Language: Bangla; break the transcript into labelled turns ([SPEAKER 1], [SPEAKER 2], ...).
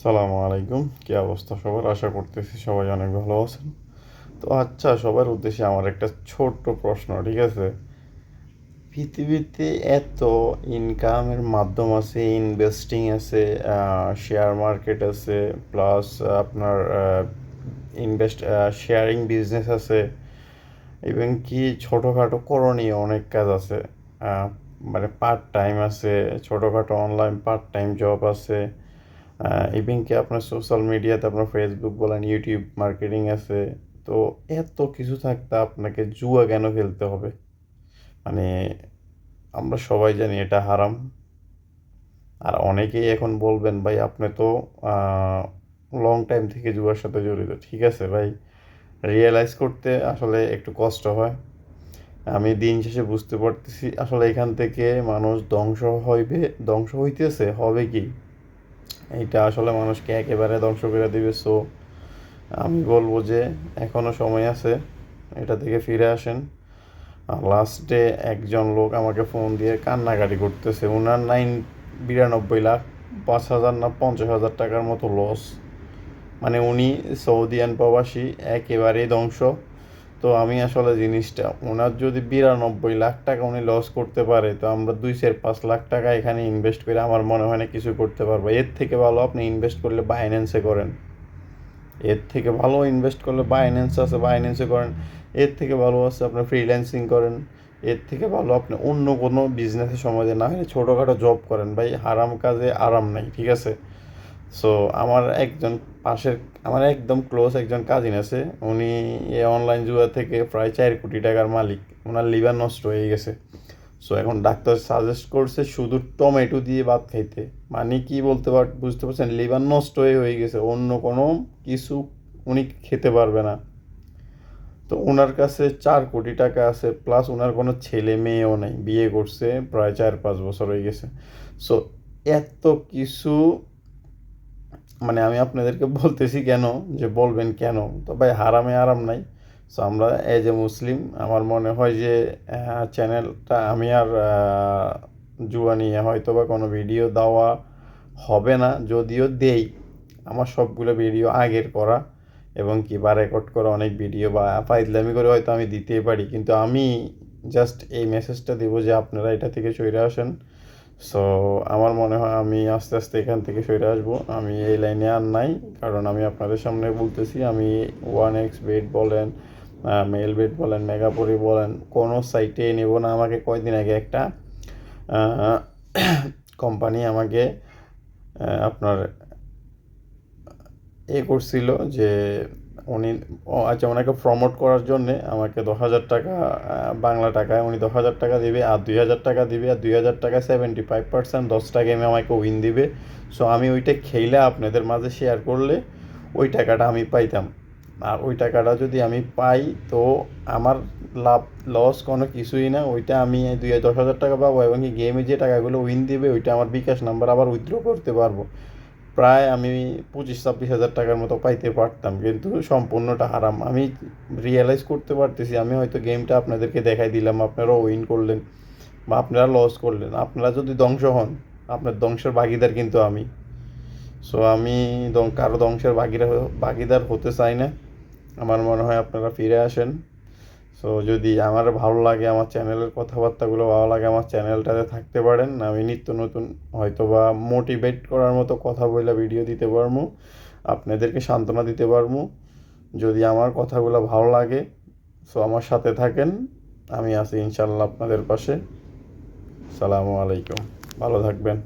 [SPEAKER 1] সালামু আলাইকুম। কি অবস্থা সবার? আশা করতেছি সবাই অনেক ভালো আছেন। তো আচ্ছা, সবার উদ্দেশ্যে আমার একটা ছোট্ট প্রশ্ন, ঠিক আছে? পৃথিবীতে এত ইনকামের মাধ্যম আছে, ইনভেস্টিং আছে, শেয়ার মার্কেট আছে, প্লাস আপনার ইনভেস্ট শেয়ারিং বিজনেস আছে, এবং কি ছোটোখাটো করণীয় অনেক কাজ আছে। আহ, মানে পার্ট টাইম আছে, ছোটোখাটো অনলাইন পার্ট টাইম জব আছে, ইভিন কি আপনার সোশ্যাল মিডিয়াতে আপনার ফেসবুক বলেন, ইউটিউব মার্কেটিং আছে। তো এত কিছু থাকতে আপনাকে জুয়া কেন খেলতে হবে? মানে আমরা সবাই জানি এটা হারাম। আর অনেকেই এখন বলবেন, ভাই আপনি তো লং টাইম থেকে জুয়ার সাথে জড়িত। ঠিক আছে ভাই, রিয়েলাইজ করতে আসলে একটু কষ্ট হয়। আমি দিন শেষে বুঝতে পারতেছি আসলে এখান থেকে মানুষ ধ্বংস হইতেছে হবে কি, এইটা আসলে মানুষকে একেবারে ধ্বংস করে দিবে। সো আমি বলবো যে এখনও সময় আছে, এটা থেকে ফিরে আসেন। আর লাস্টে একজন লোক আমাকে ফোন দিয়ে কান্নাকাটি করতেছে, ওনার 92 লাখ 5,000 না 50,000 টাকার মতো লস। মানে উনি সৌদিয়ান প্রবাসী, একেবারেই ধ্বংস। তো আমি আসলে জিনিসটা, ওনার যদি 92 লাখ টাকা উনি লস করতে পারে, তো আমরা 2-5 লাখ টাকা এখানে ইনভেস্ট করে আমার মনে হয় না কিছু করতে পারবো। এর থেকে ভালো আপনি ইনভেস্ট করলে বাইন্যান্সে করেন। এর থেকে ভালো ইনভেস্ট করলে বাইন্যান্স আছে, বাইন্যান্সে করেন। এর থেকে ভালো আছে আপনার ফ্রিল্যান্সিং করেন। এর থেকে ভালো আপনি অন্য কোনো বিজনেসে সময় দেন, না হলে ছোটোখাটো জব করেন। ভাই হারাম কাজে আরাম নাই, ঠিক আছে? সো আমার একজন পাশের, আমার একদম ক্লোজ একজন কাজিন আছে, উনি এই অনলাইন জুয়া থেকে প্রায় 4 কোটি টাকার মালিক। ওনার লিভার নষ্ট হয়ে গেছে। সো এখন ডাক্তার সাজেস্ট করছে শুধু টমেটো দিয়ে ভাত খাইতে। মানে কি বলতে বুঝতে পারছেন? লিভার নষ্ট হয়ে গেছে, অন্য কোনো কিছু উনি খেতে পারবে না। তো ওনার কাছে 4 কোটি টাকা আছে, প্লাস ওনার কোনো ছেলে মেয়েও নেই, বিয়ে করছে প্রায় 4-5 বছর হয়ে গেছে। সো এত কিছু, মানে আমি আপনাদেরকে বলতেছি কেন, যে বলবেন কেন? তো ভাই হারামে আরাম নাই। সো আমরা এজ এ মুসলিম, আমার মনে হয় যে চ্যানেলটা আমি আর জুয়া নিয়ে হয়তো বা কোনো ভিডিও দেওয়া হবে না। যদিও দেই, আমার সবগুলো ভিডিও আগের করা, এবং কি বা রেকর্ড করা অনেক ভিডিও বা ফাইজলামি করে হয়তো আমি দিতেই পারি, কিন্তু আমি জাস্ট এই মেসেজটা দেবো যে আপনারা এটা থেকে সরে আসেন। সো আমার মনে হয় আমি আস্তে আস্তে এখান থেকে সরে আসবো। আমি এই লাইনে আর নাই, কারণ আমি আপনাদের সামনে বলতেছি, আমি 1x বেড বলেন, মেল বেড বলেন, মেগাপরি বলেন, কোনো সাইটে নেব না। আমাকে কয়দিন আগে একটা কোম্পানি আমাকে আপনার করছিল যে উনি, আচ্ছা, ওনাকে প্রমোট করার জন্যে আমাকে 10,000 টাকা, বাংলা টাকায় উনি 10,000 টাকা দিবে, আর 2,000 টাকা দিবে, আর 2,000 টাকা 75%, 10টা গেমে আমাকে উইন দিবে। সো আমি ওইটা খেলে আপনাদের মাঝে শেয়ার করলে ওই টাকাটা আমি পাইতাম। আর ওই টাকাটা যদি আমি পাই, তো আমার লাভ লস কোনো কিছুই না। ওইটা আমি 10,000 টাকা পাবো, এবং কি গেমে যে টাকাগুলো উইন দিবে ওইটা আমার বিকাশ নাম্বার আবার উইথড্র করতে পারবো। প্রায় আমি 25-26 হাজার টাকার মতো পাইতে পারতাম, কিন্তু সম্পূর্ণটা হারাম। আমি রিয়েলাইজ করতে পারতেছি, আমি হয়তো গেমটা আপনাদেরকে দেখাই দিলাম, আপনারাও উইন করলেন বা আপনারা লস করলেন। আপনারা যদি ধ্বংস হন, আপনার ধ্বংসের ভাগিদার কিন্তু আমি। সো আমি কারো ধ্বংসের ভাগিদার হতে চাই না। আমার মনে হয় আপনারা ফিরে আসেন। সো যদি আমার ভালো লাগে, আমার চ্যানেলের কথাবার্তাগুলো ভালো লাগে, আমার চ্যানেলটাতে থাকতে পারেন। আমি নিত্য নতুন হয়তো বা মোটিভেট করার মতো কথা বলে ভিডিও দিতে পারবো, আপনাদেরকে সান্ত্বনা দিতে পারবো। যদি আমার কথাগুলো ভালো লাগে, সো আমার সাথে থাকেন। আমি আছি ইনশাল্লাহ আপনাদের পাশে। সালামু আলাইকুম, ভালো থাকবেন।